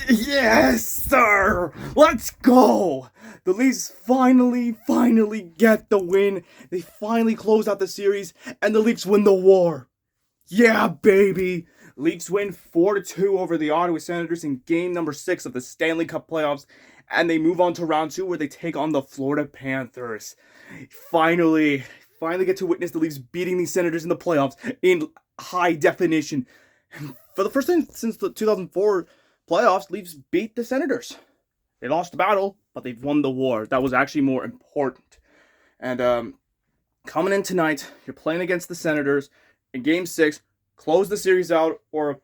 Yes, sir! Let's go! The Leafs finally get the win. They finally close out the series, and the Leafs win the war. Yeah, baby! Leafs win 4-2 over the Ottawa Senators in game number 6 of the Stanley Cup playoffs, and they move on to round 2 where they take on the Florida Panthers. Finally, finally get to witness the Leafs beating these Senators in the playoffs in high definition. For the first time since the 2004 playoffs, Leafs beat the Senators. They lost the battle, but they've won the war. That was actually more important. And coming in tonight, you're playing against the Senators in Game 6. Close the series out, or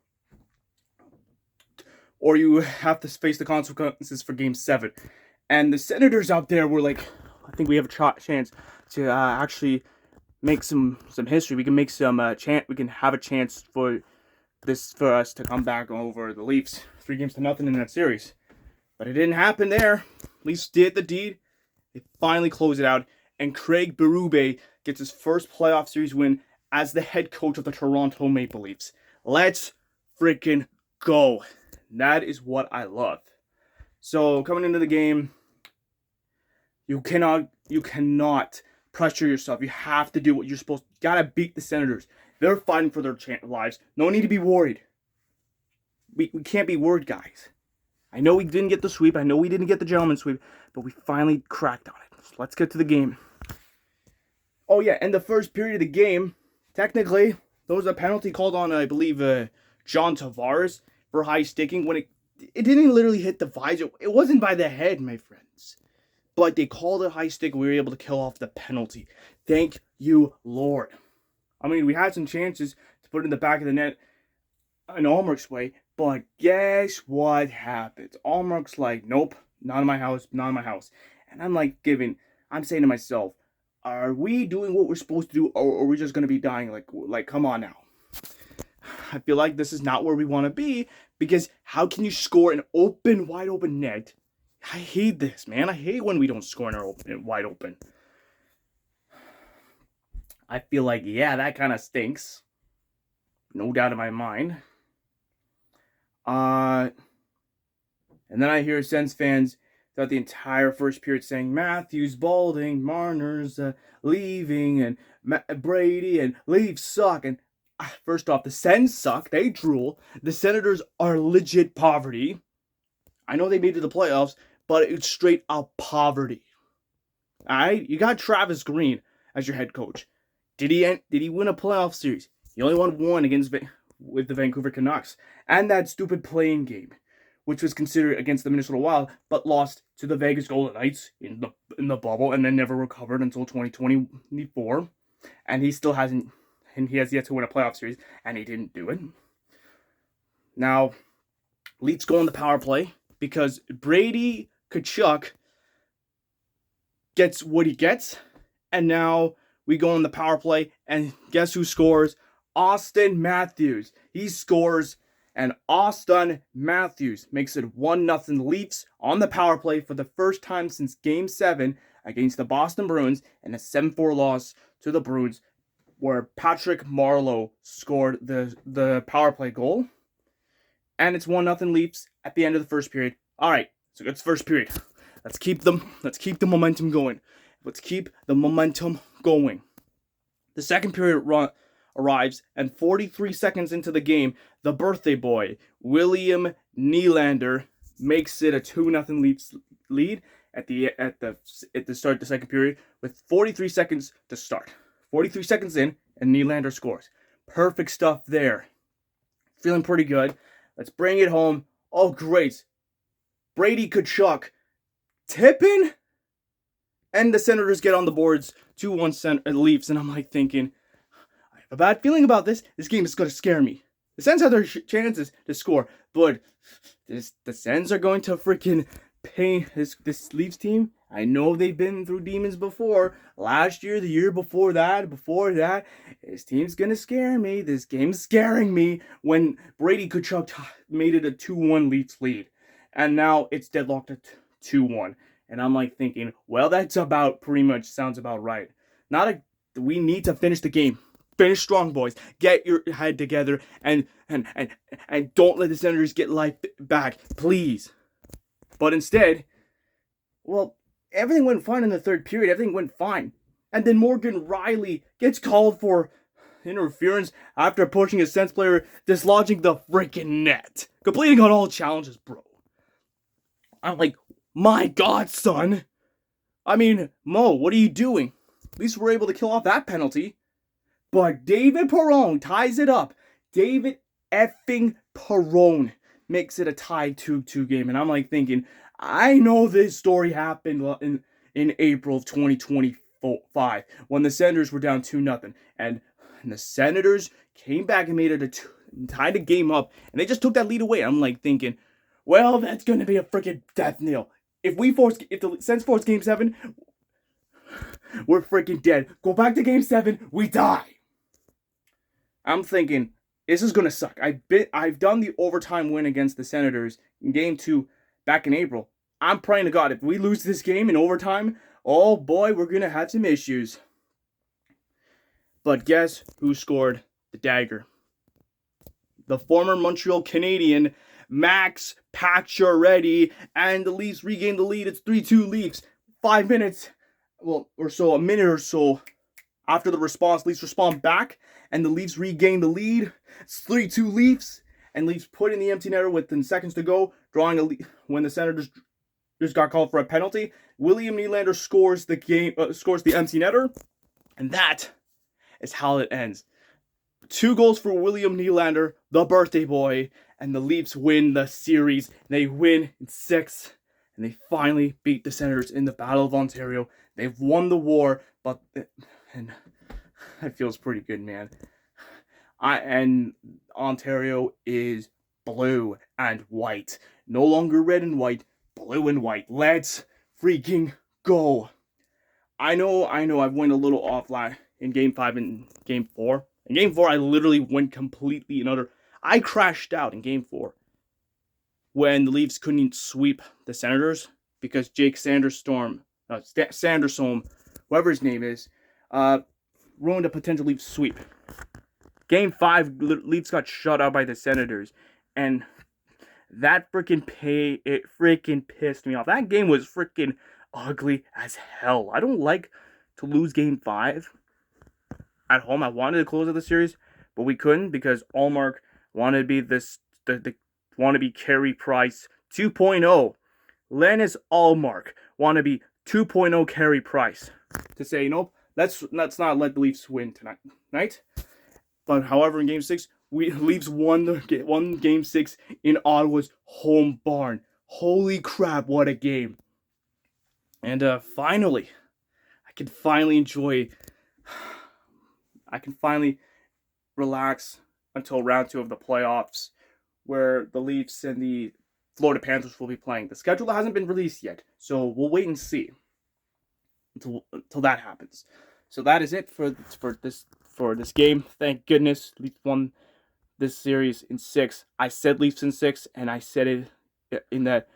you have to face the consequences for Game 7. And the Senators out there were like, I think we have a chance to actually make some history. We can make some we can have a chance for us to come back over the Leafs 3-0 in that series. But it didn't happen there. Leafs did the deed. They finally close it out, and Craig Berube gets his first playoff series win as the head coach of the Toronto Maple Leafs. Let's freaking go. That is what I love. So coming into the game, you cannot pressure yourself. You have to do what you're supposed to. You gotta beat the Senators. They're fighting for their lives. No need to be worried. We can't be worried, guys. I know we didn't get the sweep. I know we didn't get the gentleman's sweep, but we finally cracked on it. So let's get to the game. Oh yeah, in the first period of the game, technically, there was a penalty called on, I believe, John Tavares for high sticking when it didn't literally hit the visor. It wasn't by the head, my friends. But they called it high stick. We were able to kill off the penalty. Thank you, Lord. I mean, we had some chances to put it in the back of the net in Allmark's way, but guess what happened? Allmark's like, nope, not in my house, not in my house. And I'm saying to myself, are we doing what we're supposed to do, or are we just going to be dying? Like, come on now. I feel like this is not where we want to be, because how can you score an wide open net? I hate this, man. I hate when we don't score in our wide open. I feel like, yeah, that kind of stinks. No doubt in my mind. And then I hear Sens fans throughout the entire first period saying, Matthews, Balding, Marner's leaving, and Brady, and Leafs suck. And first off, the Sens suck. They drool. The Senators are legit poverty. I know they made it to the playoffs, but it's straight up poverty. Alright? You got Travis Green as your head coach. Did he win a playoff series? He only won one with the Vancouver Canucks. And that stupid playing game, which was considered against the Minnesota Wild, but lost to the Vegas Golden Knights in the bubble, and then never recovered until 2024. And he has yet to win a playoff series, and he didn't do it. Now, Leafs go on the power play because Brady Tkachuk gets what he gets, and now we go on the power play, and guess who scores? Austin Matthews. He scores, and Austin Matthews makes it 1-0 Leafs on the power play for the first time since Game 7 against the Boston Bruins, and a 7-4 loss to the Bruins, where Patrick Marleau scored the power play goal. And it's 1-0 Leafs at the end of the first period. All right, so it's first period. Let's keep the momentum going. Let's keep the momentum going. The second period arrives, and 43 seconds into the game, the birthday boy, William Nylander, makes it a 2-0 Leafs lead at the start of the second period with 43 seconds to start. 43 seconds in, and Nylander scores. Perfect stuff there. Feeling pretty good. Let's bring it home. Oh, great. Brady Tkachuk tipping, and the Senators get on the boards 2-1 Leafs, and I'm like thinking, I have a bad feeling about this. This game is going to scare me. The Sens have their chances to score, but the Sens are going to freaking pay this Leafs team. I know they've been through demons before. Last year, the year before that. This team's going to scare me. This game's scaring me when Brady Tkachuk made it a 2-1 Leafs lead. And now it's deadlocked at 2-1. And I'm like thinking, well, that's about pretty much sounds about right. We need to finish the game. Finish strong, boys. Get your head together and don't let the Senators get life back, please. But instead, well, everything went fine in the third period. Everything went fine. And then Morgan Riley gets called for interference after pushing a Sens player, dislodging the freaking net. Completing on all challenges, bro. I'm like, my God, son. I mean, Mo, what are you doing? At least we're able to kill off that penalty. But David Perron ties it up. David effing Perron makes it a tied 2-2 game. And I'm like thinking, I know this story happened in April of 2025 when the Senators were down 2-0. And the Senators came back and made it tied the game up. And they just took that lead away. I'm like thinking, well, that's going to be a freaking death knell. If the Sens force Game 7, we're freaking dead. Go back to Game 7, we die. I'm thinking, this is going to suck. I've done the overtime win against the Senators in Game 2 back in April. I'm praying to God, if we lose this game in overtime, oh boy, we're going to have some issues. But guess who scored the dagger? The former Montreal Canadian, Max Pacioretty, and the Leafs regained the lead. It's 3-2 Leafs. 5 minutes, a minute or so after the response, Leafs respond back, and the Leafs regain the lead. It's 3-2 Leafs, and Leafs put in the empty netter within seconds to go, drawing a lead when the Senators just got called for a penalty. William Nylander scores the empty netter, and that is how it ends. 2 goals for William Nylander, the birthday boy, and the Leafs win the series. They win in 6, and they finally beat the Senators in the Battle of Ontario. They've won the war, and that feels pretty good, man. And Ontario is blue and white. No longer red and white, blue and white. Let's freaking go. I know I've went a little offline in Game 5 and Game 4. In Game 4, I literally went completely I crashed out in Game 4 when the Leafs couldn't sweep the Senators because Jake Sanderstrom, whoever his name is, ruined a potential Leafs sweep. Game 5, Leafs got shut out by the Senators, and that freaking pissed me off. That game was freaking ugly as hell. I don't like to lose Game 5 at home. I wanted to close out the series, but we couldn't because Allmark wanted to be Carey Price 2.0. Linus Allmark wanted to be 2.0 Carey Price to say, nope, let's not let the Leafs win tonight. But however, in Game 6, Leafs won Game 6 in Ottawa's home barn. Holy crap, what a game. And finally, I can finally relax until round 2 of the playoffs, where the Leafs and the Florida Panthers will be playing. The schedule hasn't been released yet, so we'll wait and see until that happens. So that is it for this game. Thank goodness Leafs won this series in 6. I said Leafs in 6, and I said it in that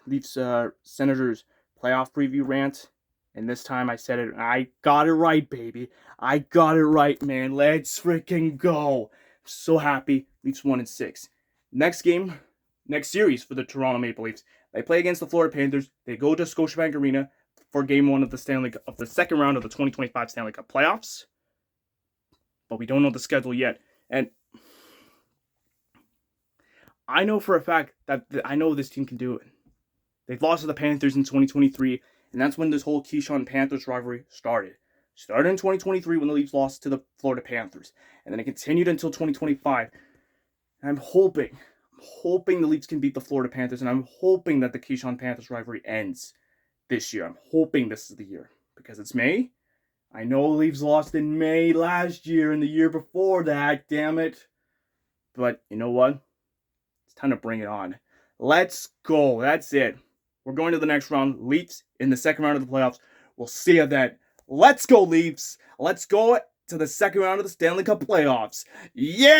Leafs Senators playoff preview rant. And this time I said it. I got it right, baby. I got it right, man. Let's freaking go. I'm so happy. Leafs won in 6. Next series for the Toronto Maple Leafs. They play against the Florida Panthers. They go to Scotiabank Arena for Game 1 of the second round of the 2025 Stanley Cup playoffs. But we don't know the schedule yet. And I know for a fact that I know this team can do it. They've lost to the Panthers in 2023. And that's when this whole Keyshawn Panthers rivalry started. Started in 2023 when the Leafs lost to the Florida Panthers. And then it continued until 2025. And I'm hoping the Leafs can beat the Florida Panthers. And I'm hoping that the Keyshawn Panthers rivalry ends this year. I'm hoping this is the year. Because it's May. I know the Leafs lost in May last year and the year before that. Damn it. But you know what? It's time to bring it on. Let's go. That's it. We're going to the next round. Leafs in the second round of the playoffs. We'll see you then. Let's go, Leafs. Let's go to the second round of the Stanley Cup playoffs. Yeah!